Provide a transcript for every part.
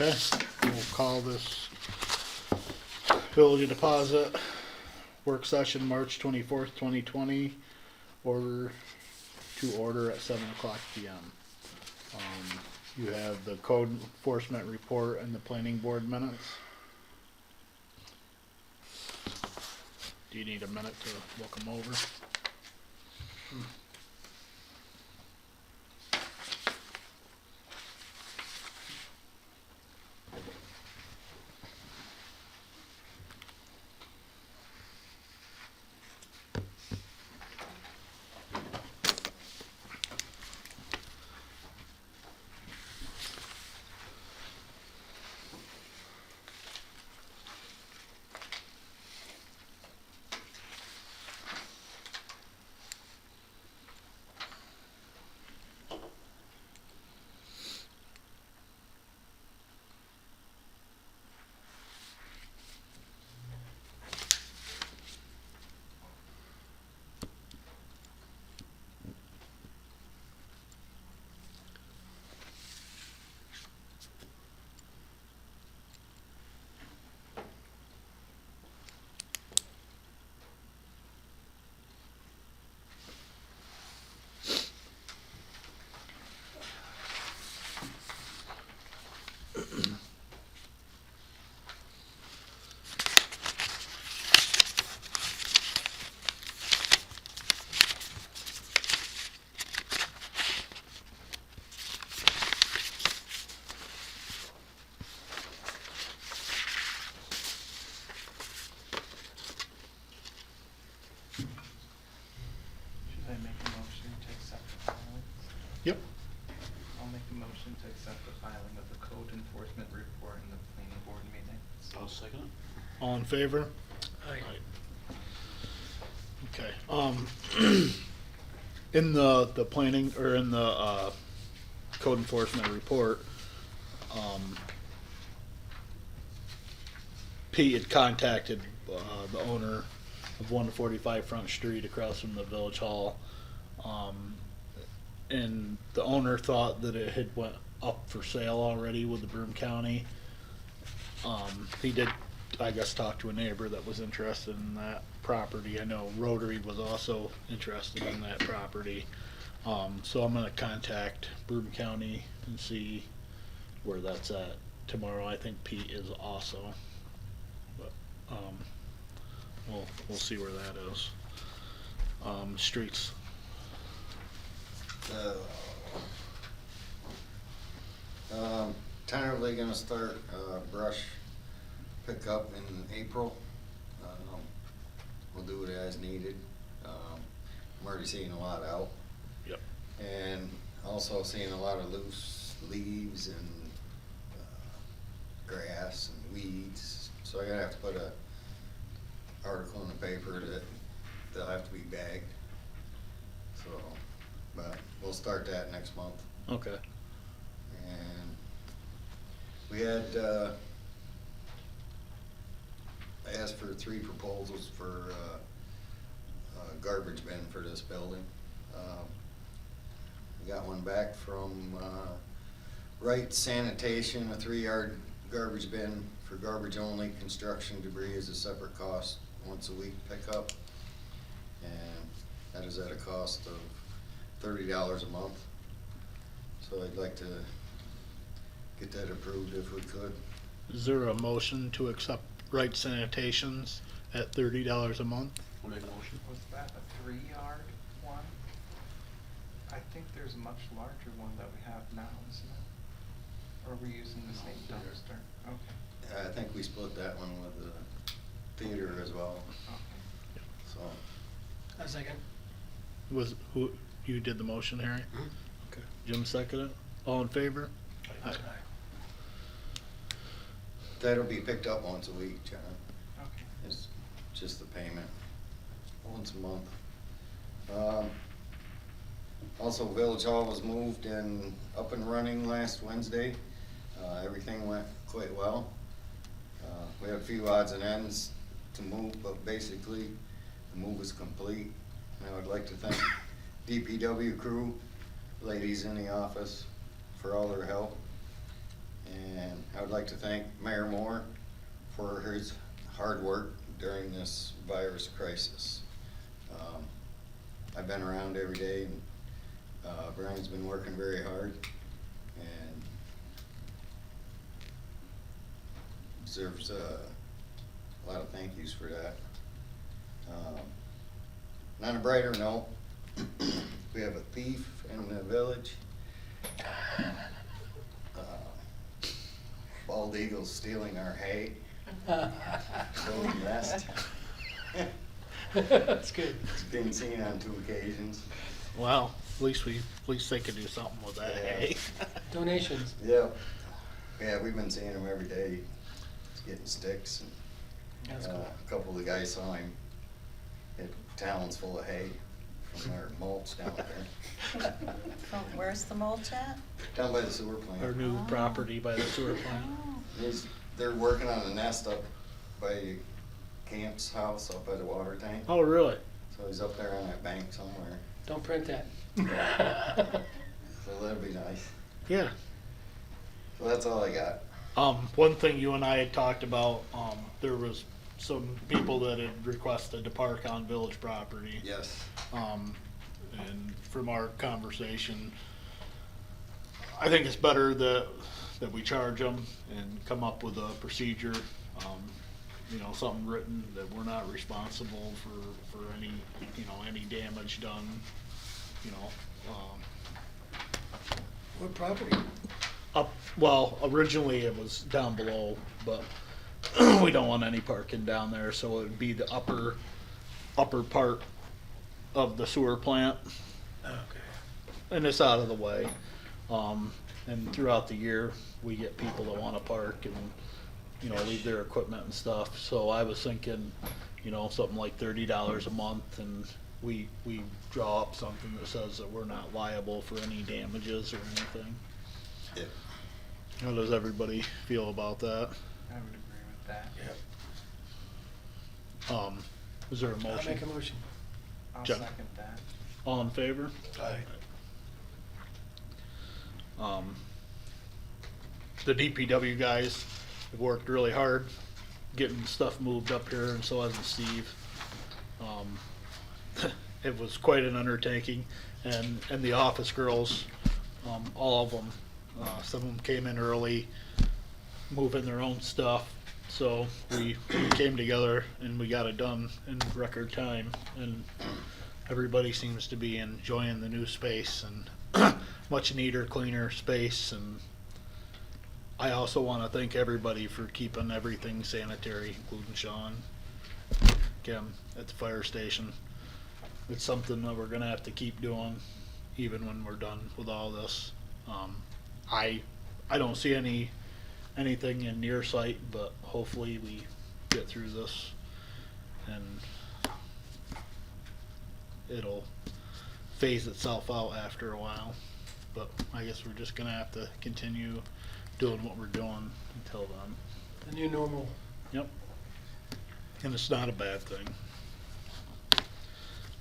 Okay, we'll call this village deposit work session March 24th, 2020, order to order at 7:00 p.m. You have the code enforcement report and the planning board minutes. Do you need a minute to look them over? Should I make a motion to accept the filing? Yep. I'll make a motion to accept the filing of the code enforcement report in the planning board minutes. I'll second it. All in favor? Aye. Okay, in the planning, or in the, code enforcement report, Pete had contacted, the owner of 145 Front Street across from the village hall. And the owner thought that it had went up for sale already with the Broome County. He did, I guess, talk to a neighbor that was interested in that property. I know Rotary was also interested in that property. So I'm gonna contact Broome County and see where that's at tomorrow. I think Pete is also, but, we'll see where that is. Streets. Tentatively gonna start, brush pickup in April. We'll do it as needed. I'm already seeing a lot out. Yep. And also seeing a lot of loose leaves and, grass and weeds. So I'm gonna have to put a article in the paper that they'll have to be bagged. So, but we'll start that next month. Okay. And we had, I asked for 3 proposals for, garbage bin for this building. We got one back from, Wright Sanitation, a 3-yard garbage bin for garbage only. Construction debris is a separate cost, once a week pickup. And that is at a cost of $30 a month. So I'd like to get that approved if we could. Is there a motion to accept Wright Sanitations at $30 a month? I'll make a motion. Was that a 3-yard one? I think there's a much larger one that we have now, isn't it? Or are we using the same dumpster? Okay, I think we split that one with the theater as well, okay. so. A second. Was, who, you did the motion, Harry? Okay. Jim seconded it? All in favor? Aye. That'll be picked up once a week, John. Okay. It's just the payment, once a month. Also, Village Hall was moved and up and running last Wednesday. Everything went quite well. We have a few odds and ends to move, but basically, the move is complete. And I would like to thank DPW crew, ladies in the office, for all their help. And I would like to thank Mayor Moore for his hard work during this virus crisis. I've been around every day, and Brian's been working very hard and deserves a lot of thank yous for that. On a brighter note, we have a thief in the village. Bald eagle's stealing our hay. Building nest. That's good. It's been seen on 2 occasions. Well, at least they could do something with that Yeah. hay. Donations. Yeah. Yeah, we've been seeing him every day. He's getting sticks. And, That's cool. a couple of the guys saw him hit talons full of hay from our mulch down there. Where's the mulch at? Down by the sewer plant. Our new Oh. property by the sewer plant. Oh. They're working on a nest up by Camp's house up by the water tank. Oh, really? So he's up there on that bank somewhere. Don't print that. So that'd be nice. Yeah. So that's all I got. One thing you and I had talked about, there was some people that had requested to park on village property. Yes. And from our conversation, I think it's better that we charge them and come up with a procedure, something written that we're not responsible for any, any damage done, What property? well, originally it was down below, but we don't want any parking down there, so it would be the upper part of the sewer plant, Okay. and it's out of the way. And throughout the year, we get people that wanna park and, leave their equipment and stuff, so I was thinking, something like $30 a month, and we draw up something that says that we're not liable for any damages or anything. Yeah. How does everybody feel about that? I would agree with that. Yep. Is there a I'll motion? make a motion. I'll John. second that. All in favor? Aye. The DPW guys have worked really hard getting stuff moved up here, and so has Steve. It was quite an undertaking, and the office girls, all of them, some of them came in early, moving their own stuff, so we came together and we got it done in record time, and everybody seems to be enjoying the new space and much neater, cleaner space. And I also want to thank everybody for keeping everything sanitary, including Sean, Kim at the fire station. It's something that we're gonna have to keep doing even when we're done with all this. I don't see anything in near sight, but hopefully we get through this and it'll phase itself out after a while. But I guess we're just gonna have to continue doing what we're doing until then. The new normal. Yep. And it's not a bad thing.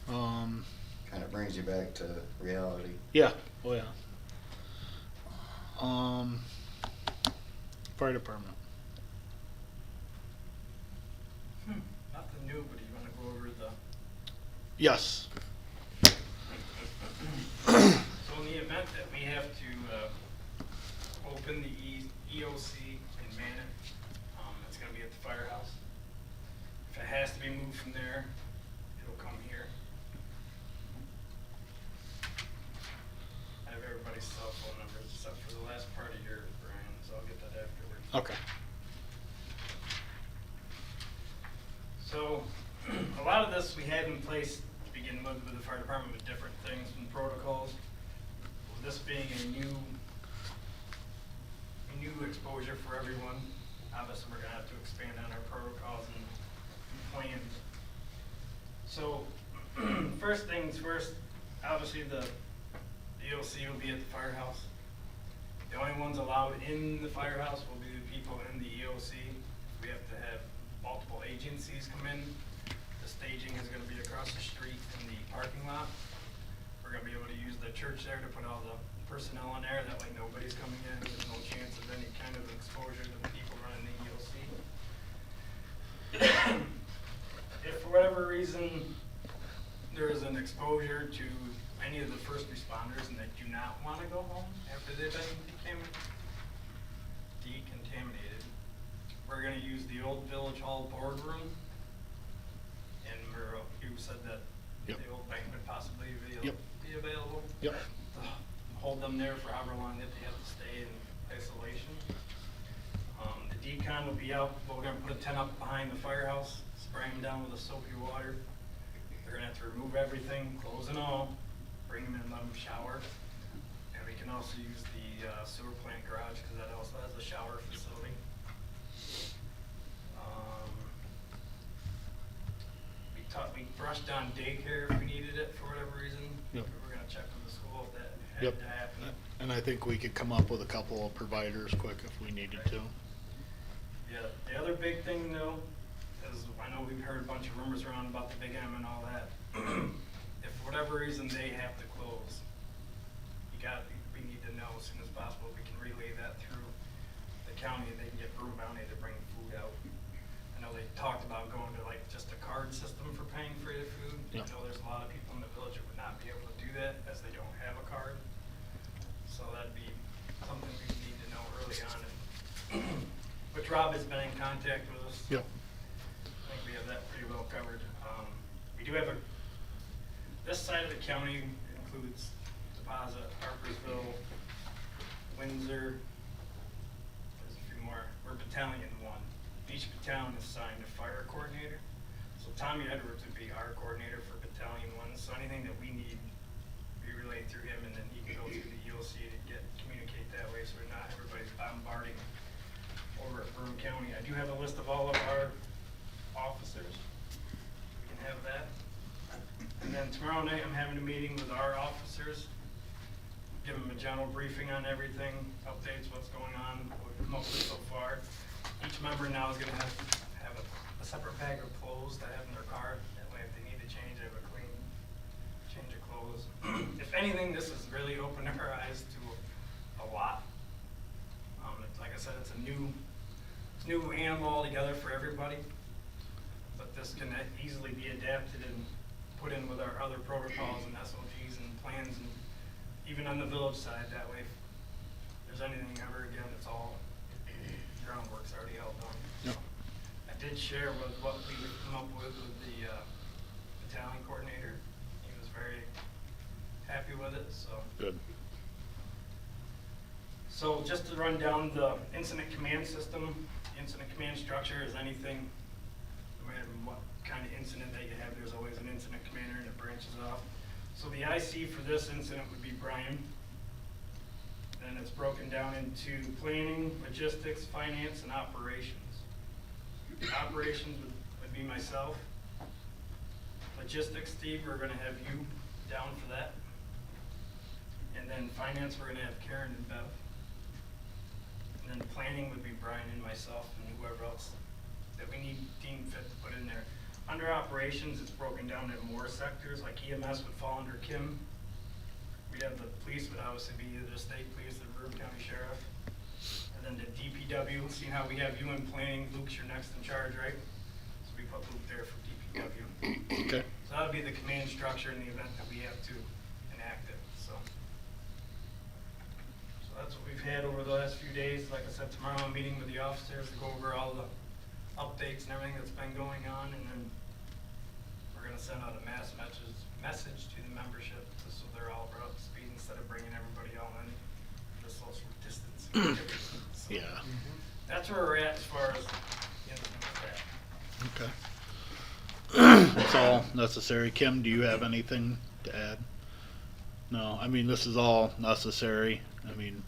Kind of brings you back to reality. Yeah, oh yeah. Fire department. Nothing new, but you wanna go over the, Yes. so in the event that we have to, open the EOC in Manor, it's gonna be at the firehouse. If it has to be moved from there, it'll come here. I have everybody's cell phone numbers except for the last part of yours, Brian, so I'll get that afterwards. Okay. So, a lot of this we had in place to begin with the fire department with different things and protocols. With this being a new exposure for everyone, obviously we're gonna have to expand on our protocols and plans. So, first things first, obviously the EOC will be at the firehouse. The only ones allowed in the firehouse will be the people in the EOC. We have to have multiple agencies come in. The staging is gonna be across the street in the parking lot. We're gonna be able to use the church there to put all the personnel in there, that way nobody's coming in, there's no chance of any kind of exposure to an exposure to any of the first responders and they do not wanna go home after they've been decontaminated, we're gonna use the old Village Hall boardroom. And you said that Yep. the old bank would possibly Yep. be available. Yep. To hold them there for however long that they have to stay in isolation. The decon will be out, but we're gonna put a tent up behind the firehouse, spray them down with a soapy water. They're gonna have to remove everything, clothes and all, bring them in, let them shower. And we can also use the sewer plant garage, cause that also has a shower facility. We brushed on daycare if we needed it for whatever reason. Yep. We're gonna check with the school if that Yep. had to happen. And I think we could come up with a couple of providers quick if we needed to. Yeah, the other big thing though, is I know we've heard a bunch of rumors around about the Big M and all that. If for whatever reason they have to close, we need to know as soon as possible. We can relay that through the county and they can get Broome Bounty to bring food out. I know they talked about going to like just a card system for paying for your food. Yeah. I know there's a lot of people in the village who would not be able to do that as they don't have a card. So that'd be something we need to know early on. Which Rob has been in contact with us. Yep. I think we have that pretty well covered. We do have this side of the county includes Deposit, Harpersville, Windsor. There's a few more. We're Battalion 1. Each battalion is assigned a fire coordinator. So Tommy Edwards would be our coordinator for Battalion 1. So anything that we need, we relay through him and then he can go through the EOC to communicate that way so we're not everybody's bombarding over at Broome County. I do have a list of all of our officers. We can have that. And then tomorrow night, I'm having a meeting with our officers, give them a general briefing on everything, updates, what's going on, what we've come up with so far. Each member now is gonna have a separate bag of clothes to have in their car. That way, if they need to change, they have a clean change of clothes. If anything, this has really opened our eyes to a lot. Like I said, it's a new animal altogether for everybody. But this can easily be adapted and put in with our other protocols and SOGs and plans, and even on the village side, that way if there's anything ever again, it's all, groundwork's already all done. Yep. I did share with what we would come up with the battalion coordinator. He was very happy with it, so. Good. So just to run down the incident command system, incident command structure is anything, no matter what kind of incident that you have, there's always an incident commander and it branches off. So the IC for this incident would be Brian. Then it's broken down into planning, logistics, finance, and operations. Operations would be myself. Logistics, Steve, we're gonna have you down for that. And then finance, we're gonna have Karen and Bev. And then planning would be Brian and myself and whoever else that we deem fit to put in there. Under operations, it's broken down into more sectors, like EMS would fall under Kim. We'd have the police would obviously be either the state police or the Broome County Sheriff. And then the DPW, seeing how we have you in planning, Luke's your next in charge, right? So we put Luke there for DPW. Okay. So that would be the command structure in the event that we have to enact it, so. So that's what we've had over the last few days. Like I said, tomorrow I'm meeting with the officers to go over all the updates and everything that's been going on, and then we're gonna send out a mass message to the membership, just so they're all brought up to speed instead of bringing everybody all in the social distancing. So Yeah. that's where we're at as far as the incident with that. Okay. That's all necessary. Kim, do you have anything to add? No, I mean, this is all necessary. I mean,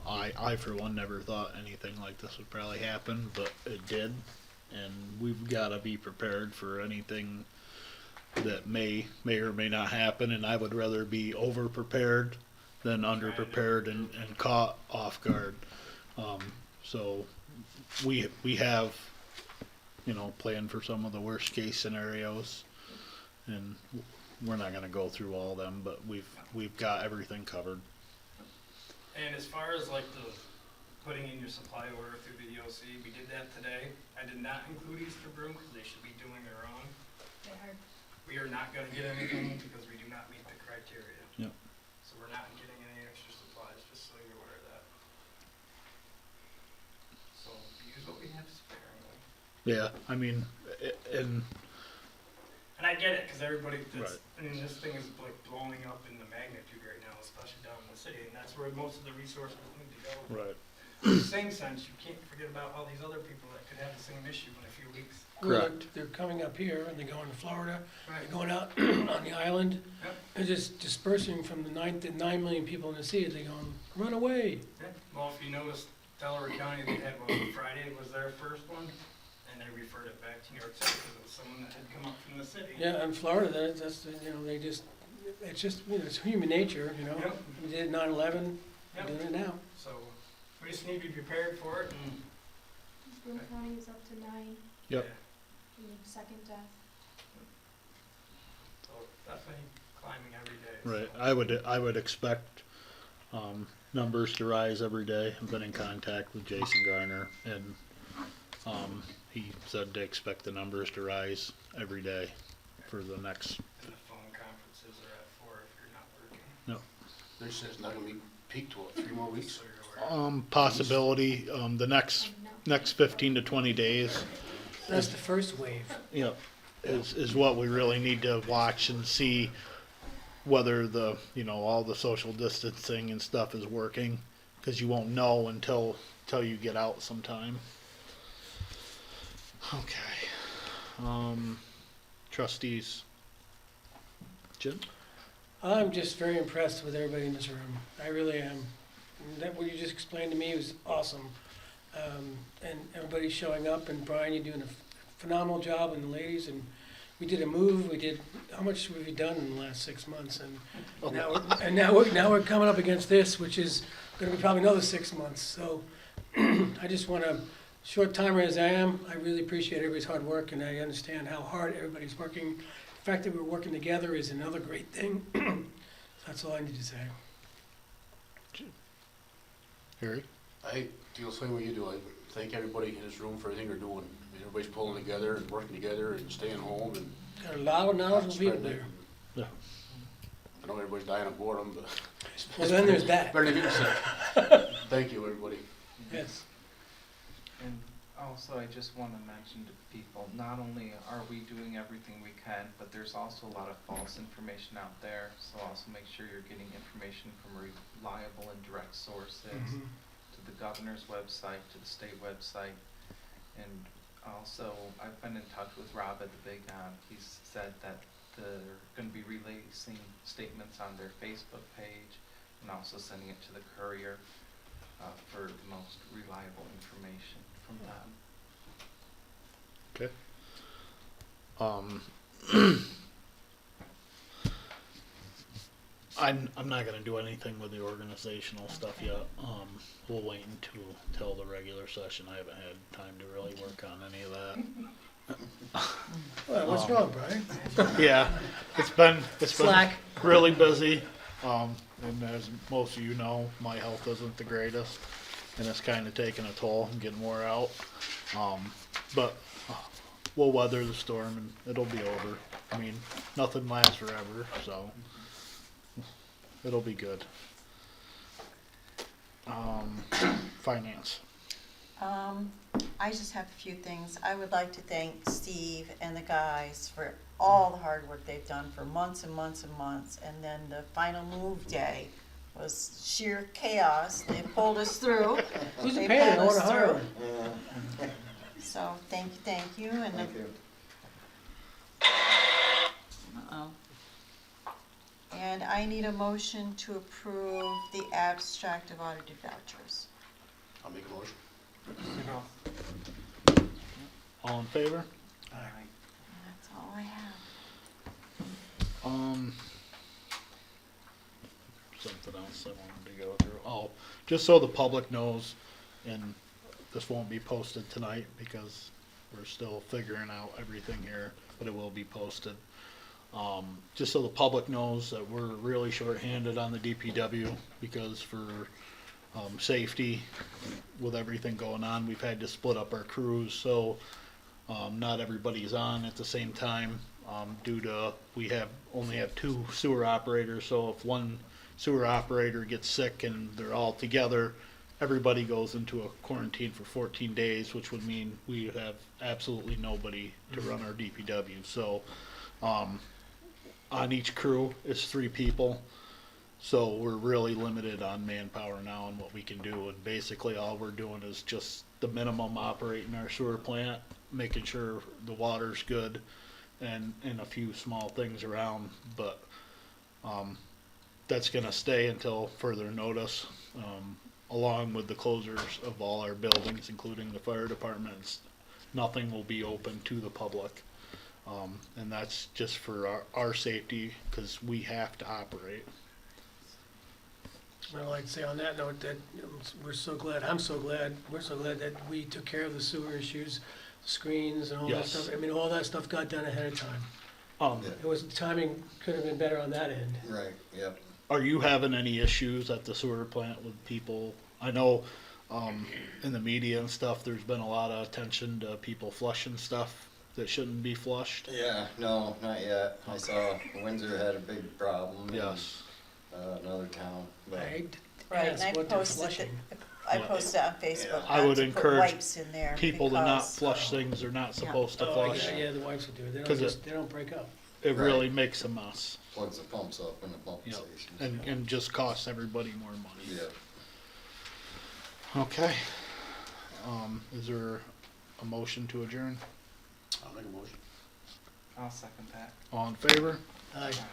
I for one never thought anything like this would probably happen, but it did. And we've gotta be prepared for anything that may or may not happen, and I would rather be over prepared than under prepared and caught off guard. So we have, you know, planned for some of the worst case scenarios, and we're not gonna go through all of them, but we've got everything covered. And as far as like the putting in your supply order through the EOC, we did that today. I did not include Easter Broome because they should be doing their own. we are not gonna get anything because we do not meet the criteria. Yep. So we're not getting any extra supplies, just so you're aware of that. So use what we have sparingly. Yeah, I mean, and And I get it, cause everybody, that's, Right. I mean, this thing is like blowing up in the magnitude right now, especially down in the city, and that's where most of the resources need to go. right, In the same sense, you can't forget about all these other people that could have the same issue in a few weeks. Well, Correct. they're coming up here and they're going to Florida, Right. they're going out on the island. Yep. They're just dispersing from the 9 million people in the city, they're going, run away. Yeah, well, if you notice, Delaware County, they had one, Friday was their first one, and they referred it back to New York City because it was someone that had come up from the city. Yeah, in Florida, that's, they just, it's just, it's human nature, Yep. We did 9/11, Yep. we're doing it now. So, we just need to be prepared for it, and. Boone County is up to 9, Yep. Yeah, and second death. so definitely climbing every day. right. so. I would expect, numbers to rise every day. I've been in contact with Jason Garner, and, he said to expect the numbers to rise every day for the next, And the phone conferences are at 4 if you're not working, They said it's not gonna be peaked till what, 3 more weeks? so you're aware. possibility, the next 15 to 20 days, That's the first wave. yep, is what we really need to watch and see whether the, all the social distancing and stuff is working, cause you won't know until you get out sometime. Okay, trustees. Jim? I'm just very impressed with everybody in this room. I really am. That, what you just explained to me was awesome. And everybody's showing up, and Brian, you're doing a phenomenal job, and the ladies, and we did a move, how much have we done in the last 6 months? And now we're coming up against this, which is gonna be probably another 6 months. So I just wanna, short timer as I am, I really appreciate everybody's hard work, and I understand how hard everybody's working. The fact that we're working together is another great thing. That's all I need to say. Harry? I feel the same way you do. I thank everybody in this room for everything they're doing. I mean, everybody's pulling together and working together and staying home and. Got a lot of knowledgeable people spreading it. there. I know everybody's dying of boredom, but. Well, then there's that. Better than getting sick. Thank you, everybody. Yes. And also, I just want to mention to people, not only are we doing everything we can, but there's also a lot of false information out there. So also make sure you're getting information from reliable and direct sources, Mhm. to the governor's website, to the state website. And also, I've been in touch with Rob at the Big On. He's said that they're going to be releasing statements on their Facebook page and also sending it to the Courier for the most reliable information from them. Okay. I'm not gonna do anything with the organizational stuff yet. We'll wait till the regular session. I haven't had time to really work on any of that. Well, what's wrong, Brian? Yeah, it's been Slack. really busy. And as most of you know, my health isn't the greatest, and it's kind of taking a toll and getting wore out. But we'll weather the storm and it'll be over. I mean, nothing lasts forever, so it'll be good. Finance. I just have a few things. I would like to thank Steve and the guys for all the hard work they've done for months and months and months. And then the final move day was sheer chaos. They pulled us through. Who's the They painter? I pulled want to us hire through. him. So thank you, and Thank you. uh-oh. And I need a motion to approve the abstract of audited vouchers. I'll make a motion. All in favor? That's all I have. Something else I wanted to go through. Oh, just so the public knows, and this won't be posted tonight because we're still figuring out everything here, but it will be posted. Just so the public knows that we're really short-handed on the DPW because for safety with everything going on, we've had to split up our crews, so not everybody's on at the same time. due to, only have 2 sewer operators, so if one sewer operator gets sick and they're all together, everybody goes into a quarantine for 14 days, which would mean we have absolutely nobody to run our DPW. So, on each crew is 3 people. So we're really limited on manpower now and what we can do. And basically all we're doing is just the minimum operating our sewer plant, making sure the water's good and a few small things around. But, that's gonna stay until further notice, along with the closures of all our buildings, including the fire departments. Nothing will be open to the public. And that's just for our safety, cause we have to operate. I'd like to say on that note that we're so glad, we're so glad that we took care of the sewer issues, screens and all that Yes. stuff. I mean, all that stuff got done ahead of time. Um, Yeah. It was, timing could have been better on that end. Right, yep. Are you having any issues at the sewer plant with people? I know, in the media and stuff, there's been a lot of attention to people flushing stuff that shouldn't be flushed. Yeah, no, not yet. I saw Windsor had a big problem. and, Yes. Another town, but, I Right, asked and I what they're posted, flushing. I Yeah. posted on Facebook I not would to put encourage wipes in there People to not because- flush things they're not supposed to Oh, flush. yeah, the wives would do it. They 'Cause don't just, they don't break up. It Right. really makes a mess. plugs the pumps up in the pump Yep. stations. And just costs everybody more money. Yep. Okay. Is there a motion to adjourn? I'll make a motion. I'll second that. All in favor? Aye. Aye.